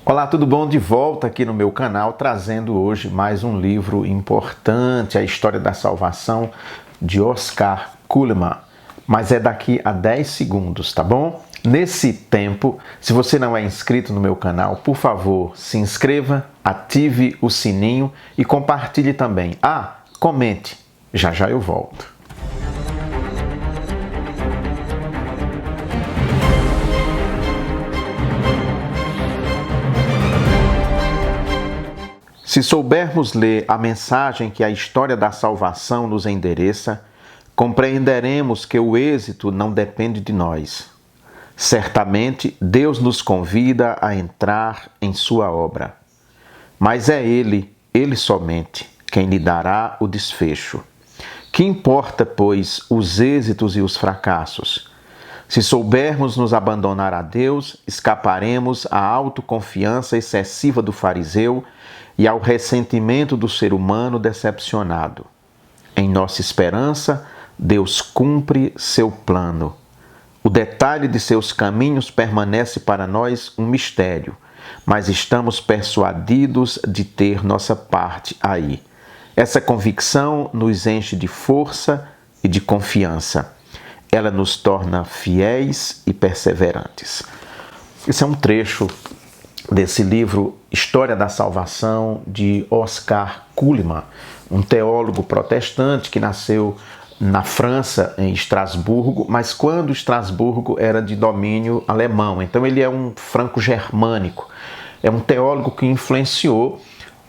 Olá, tudo bom? De volta aqui no meu canal, trazendo hoje mais um livro importante, A História da Salvação, de Oscar Cullmann. Mas é daqui a 10 segundos, tá bom? Nesse tempo, se você não é inscrito no meu canal, por favor, se inscreva, ative o sininho e compartilhe também. Comente. Já já eu volto. Se soubermos ler a mensagem que a história da salvação nos endereça, compreenderemos que o êxito não depende de nós. Certamente, Deus nos convida a entrar em sua obra. Mas é Ele somente, quem lhe dará o desfecho. Que importa, pois, os êxitos e os fracassos? Se soubermos nos abandonar a Deus, escaparemos à autoconfiança excessiva do fariseu e ao ressentimento do ser humano decepcionado. Em nossa esperança, Deus cumpre seu plano. O detalhe de seus caminhos permanece para nós um mistério, mas estamos persuadidos de ter nossa parte aí. Essa convicção nos enche de força e de confiança. Ela nos torna fiéis e perseverantes. Esse é um trecho desse livro História da Salvação, de Oscar Cullmann, um teólogo protestante que nasceu na França, em Estrasburgo, mas quando Estrasburgo era de domínio alemão. Então ele é um franco-germânico. É um teólogo que influenciou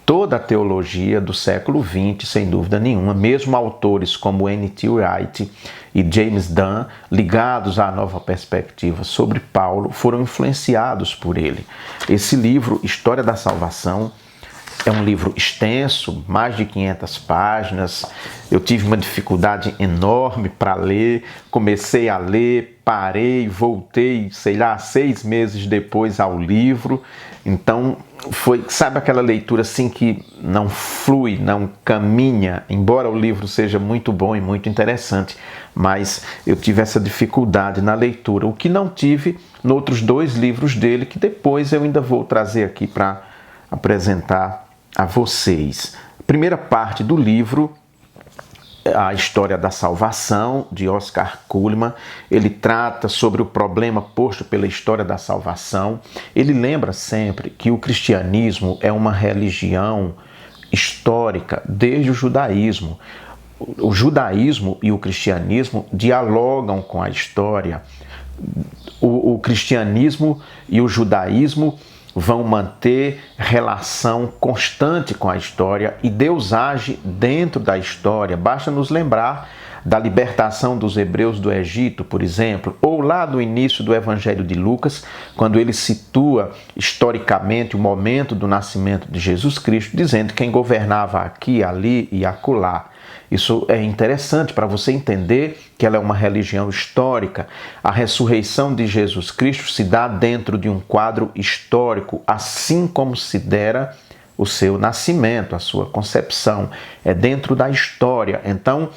toda a teologia do século XX, sem dúvida nenhuma. Mesmo autores como N.T. Wright e James Dunn, ligados à nova perspectiva sobre Paulo, foram influenciados por ele. Esse livro, História da Salvação, é um livro extenso, mais de 500 páginas. Eu tive uma dificuldade enorme para ler, comecei a ler, parei, voltei, 6 meses depois ao livro. Então, sabe aquela leitura assim que não flui, não caminha, embora o livro seja muito bom e muito interessante, mas eu tive essa dificuldade na leitura, o que não tive nos outros 2 livros dele, que depois eu ainda vou trazer aqui para apresentar a vocês. A primeira parte do livro, A História da Salvação, de Oscar Cullmann, ele trata sobre o problema posto pela história da salvação. Ele lembra sempre que o cristianismo é uma religião histórica desde o judaísmo. O judaísmo e o cristianismo dialogam com a história. O cristianismo e o judaísmo vão manter relação constante com a história e Deus age dentro da história. Basta nos lembrar da libertação dos hebreus do Egito, por exemplo, ou lá do início do Evangelho de Lucas, quando ele situa historicamente o momento do nascimento de Jesus Cristo, dizendo quem governava aqui, ali e acolá. Isso é interessante para você entender que ela é uma religião histórica. A ressurreição de Jesus Cristo se dá dentro de um quadro histórico, assim como se dera o seu nascimento, a sua concepção. É dentro da história. Então,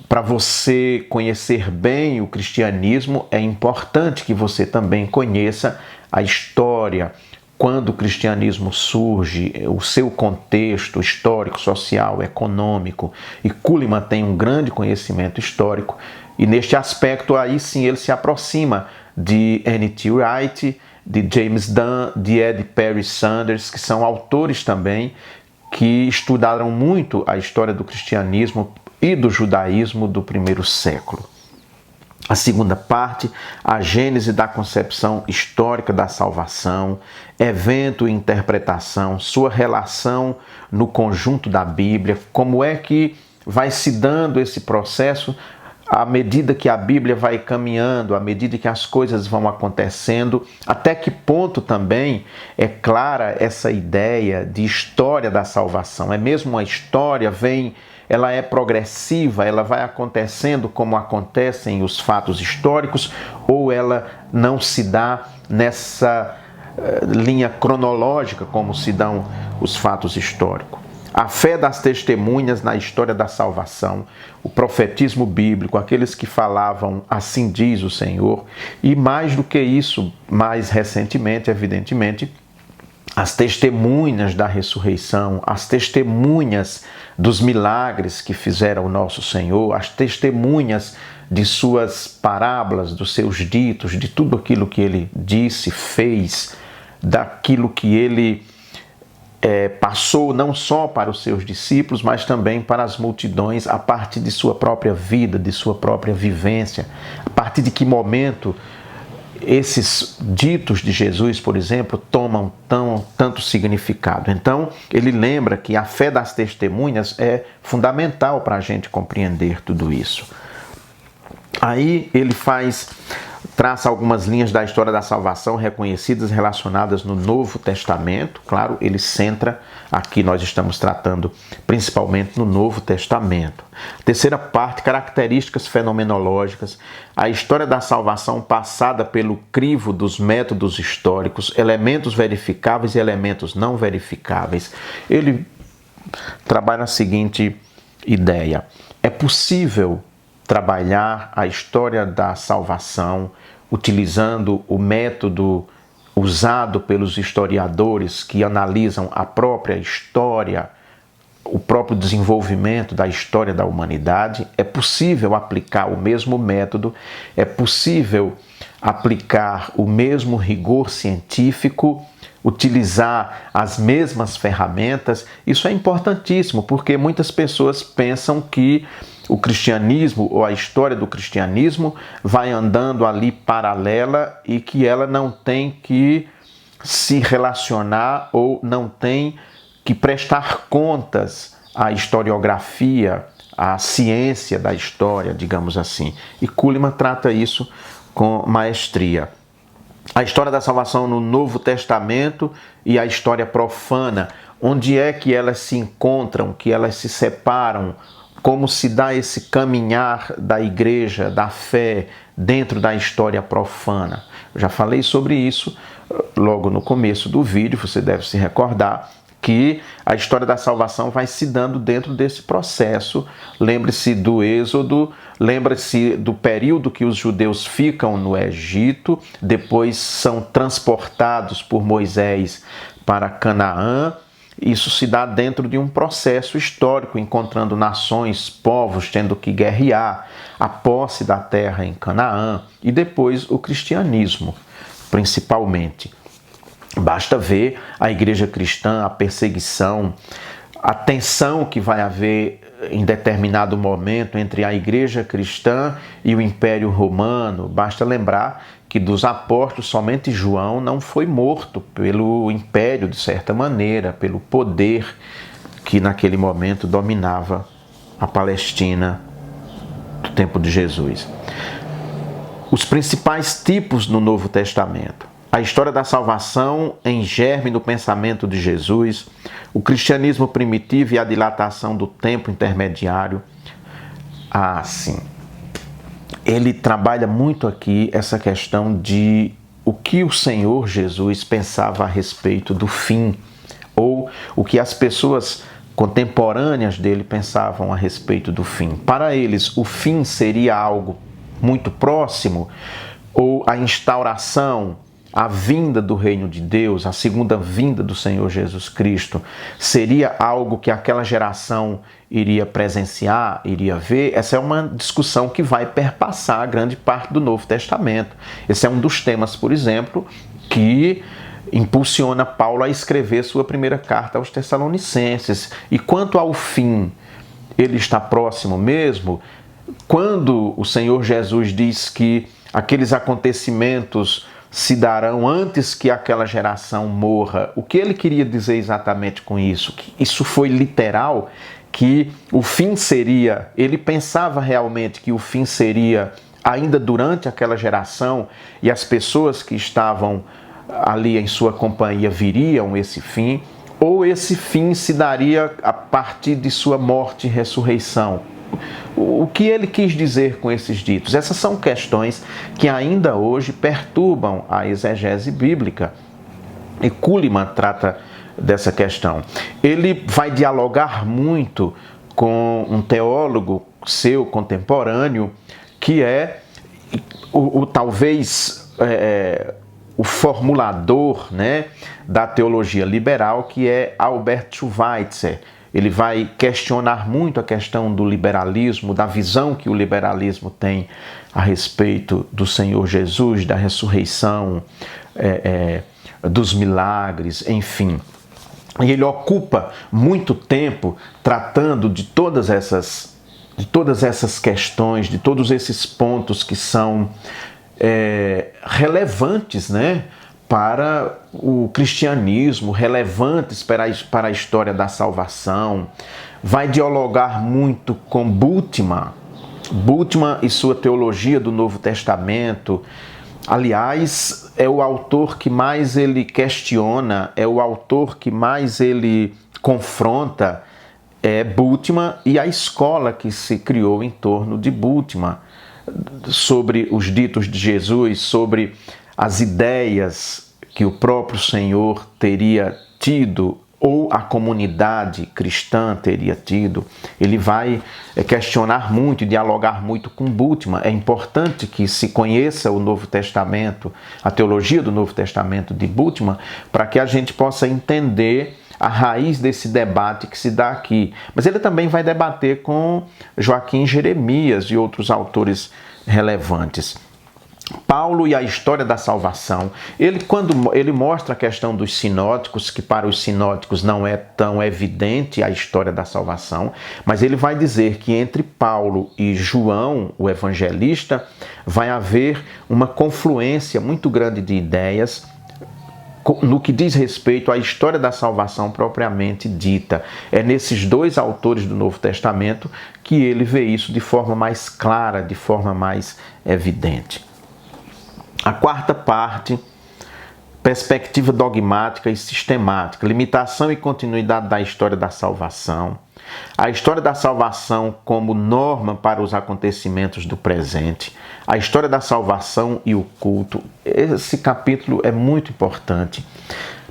para você conhecer bem o cristianismo, é importante que você também conheça a história. Quando o cristianismo surge, o seu contexto histórico, social, econômico, e Cullmann tem um grande conhecimento histórico, e neste aspecto aí sim ele se aproxima de N.T. Wright, de James Dunn, de Ed Perry Sanders, que são autores também que estudaram muito a história do cristianismo e do judaísmo do primeiro século. A segunda parte, a gênese da concepção histórica da salvação, evento e interpretação, sua relação no conjunto da Bíblia, como é que vai se dando esse processo à medida que a Bíblia vai caminhando, à medida que as coisas vão acontecendo, até que ponto também é clara essa ideia de história da salvação. É mesmo uma história, ela é progressiva, ela vai acontecendo como acontecem os fatos históricos, ou ela não se dá nessa linha cronológica como se dão os fatos históricos. A fé das testemunhas na história da salvação, o profetismo bíblico, aqueles que falavam assim diz o Senhor, e mais do que isso, mais recentemente, evidentemente, as testemunhas da ressurreição, as testemunhas dos milagres que fizeram o nosso Senhor, as testemunhas de suas parábolas, dos seus ditos, de tudo aquilo que ele disse, fez, daquilo que ele passou não só para os seus discípulos, mas também para as multidões a partir de sua própria vida, de sua própria vivência, a partir de que momento esses ditos de Jesus, por exemplo, tomam tanto significado. Então, ele lembra que a fé das testemunhas é fundamental para a gente compreender tudo isso. Aí ele traça algumas linhas da história da salvação reconhecidas, relacionadas no Novo Testamento. Claro, ele centra, aqui nós estamos tratando principalmente no Novo Testamento. Terceira parte, características fenomenológicas, a história da salvação passada pelo crivo dos métodos históricos, elementos verificáveis e elementos não verificáveis. Ele trabalha a seguinte ideia: é possível trabalhar a história da salvação utilizando o método usado pelos historiadores que analisam a própria história, o próprio desenvolvimento da história da humanidade. É possível aplicar o mesmo método, é possível aplicar o mesmo rigor científico, utilizar as mesmas ferramentas. Isso é importantíssimo, porque muitas pessoas pensam que o cristianismo ou a história do cristianismo vai andando ali paralela e que ela não tem que se relacionar ou não tem que prestar contas à historiografia, à ciência da história, digamos assim. E Kuhlmann trata isso com maestria. A história da salvação no Novo Testamento e a história profana, onde é que elas se encontram, que elas se separam, como se dá esse caminhar da igreja, da fé, dentro da história profana. Eu já falei sobre isso logo no começo do vídeo, você deve se recordar que a história da salvação vai se dando dentro desse processo. Lembre-se do Êxodo, lembre-se do período que os judeus ficam no Egito, depois são transportados por Moisés para Canaã. Isso se dá dentro de um processo histórico, encontrando nações, povos tendo que guerrear, a posse da terra em Canaã e depois o cristianismo, principalmente. Basta ver a igreja cristã, a perseguição, a tensão que vai haver em determinado momento entre a igreja cristã e o Império Romano. Basta lembrar que dos apóstolos, somente João não foi morto pelo império, de certa maneira, pelo poder que naquele momento dominava a Palestina do tempo de Jesus. Os principais tipos no Novo Testamento: a história da salvação em germe no pensamento de Jesus, o cristianismo primitivo e a dilatação do tempo intermediário. Sim. Ele trabalha muito aqui essa questão de o que o Senhor Jesus pensava a respeito do fim, ou o que as pessoas contemporâneas dele pensavam a respeito do fim. Para eles, o fim seria algo muito próximo, ou a instauração, a vinda do reino de Deus, a segunda vinda do Senhor Jesus Cristo, seria algo que aquela geração iria presenciar, iria ver? Essa é uma discussão que vai perpassar grande parte do Novo Testamento. Esse é um dos temas, por exemplo, que impulsiona Paulo a escrever sua primeira carta aos Tessalonicenses. E quanto ao fim, ele está próximo mesmo? Quando o Senhor Jesus diz que aqueles acontecimentos se darão antes que aquela geração morra, o que ele queria dizer exatamente com isso? Que isso foi literal? Que o fim seria, ele pensava realmente que o fim seria ainda durante aquela geração e as pessoas que estavam ali em sua companhia viriam esse fim, ou esse fim se daria a partir de sua morte e ressurreição? O que ele quis dizer com esses ditos? Essas são questões que ainda hoje perturbam a exegese bíblica. E Kuhlmann trata dessa questão. Ele vai dialogar muito com um teólogo seu contemporâneo, que é talvez o formulador, né, da teologia liberal, que é Albert Schweitzer. Ele vai questionar muito a questão do liberalismo, da visão que o liberalismo tem a respeito do Senhor Jesus, da ressurreição, dos milagres, enfim. E ele ocupa muito tempo tratando de todas essas questões, de todos esses pontos que são relevantes, né, para o cristianismo, relevantes para a história da salvação. Vai dialogar muito com Bultmann e sua teologia do Novo Testamento. Aliás, é o autor que mais ele questiona, é o autor que mais ele confronta, Bultmann e a escola que se criou em torno de Bultmann, sobre os ditos de Jesus, sobre as ideias que o próprio Senhor teria tido ou a comunidade cristã teria tido. Ele vai questionar muito e dialogar muito com Bultmann. É importante que se conheça o Novo Testamento, a teologia do Novo Testamento de Bultmann, para que a gente possa entender a raiz desse debate que se dá aqui. Mas ele também vai debater com Joaquim Jeremias e outros autores relevantes. Paulo e a história da salvação. Quando ele mostra a questão dos sinóticos, que para os sinóticos não é tão evidente a história da salvação, mas ele vai dizer que entre Paulo e João, o evangelista, vai haver uma confluência muito grande de ideias no que diz respeito à história da salvação propriamente dita. É nesses dois autores do Novo Testamento que ele vê isso de forma mais clara, de forma mais evidente. A quarta parte, perspectiva dogmática e sistemática, limitação e continuidade da história da salvação. A história da salvação como norma para os acontecimentos do presente. A história da salvação e o culto. Esse capítulo é muito importante,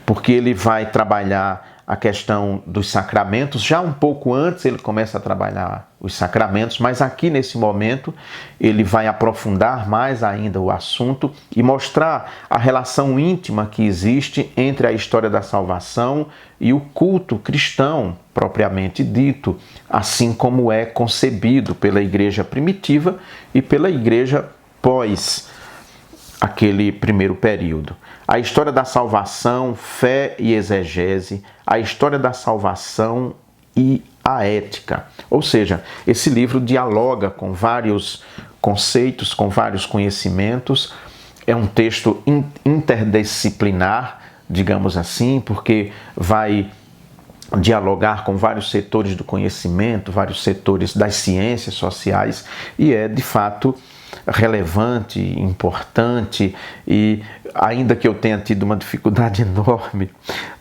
porque ele vai trabalhar a questão dos sacramentos. Já um pouco antes ele começa a trabalhar os sacramentos, mas aqui nesse momento ele vai aprofundar mais ainda o assunto e mostrar a relação íntima que existe entre a história da salvação e o culto cristão propriamente dito, assim como é concebido pela igreja primitiva e pela igreja pós aquele primeiro período. A história da salvação, fé e exegese, a história da salvação e a ética. Ou seja, esse livro dialoga com vários conceitos, com vários conhecimentos. É um texto interdisciplinar, digamos assim, porque vai dialogar com vários setores do conhecimento, vários setores das ciências sociais, e é, de fato, relevante, importante, e ainda que eu tenha tido uma dificuldade enorme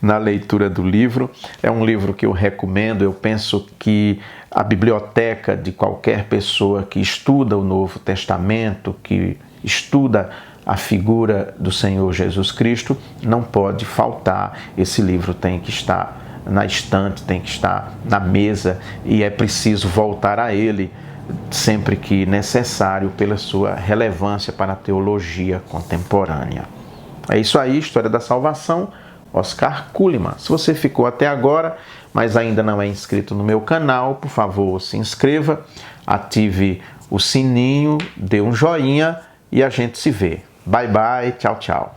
na leitura do livro, é um livro que eu recomendo. Eu penso que a biblioteca de qualquer pessoa que estuda o Novo Testamento, que estuda a figura do Senhor Jesus Cristo, não pode faltar. Esse livro tem que estar na estante, tem que estar na mesa, e é preciso voltar a ele sempre que necessário pela sua relevância para a teologia contemporânea. É isso aí, História da Salvação, Oscar Cullmann. Se você ficou até agora, mas ainda não é inscrito no meu canal, por favor, se inscreva, ative o sininho, dê um joinha e a gente se vê. Bye, bye, tchau, tchau.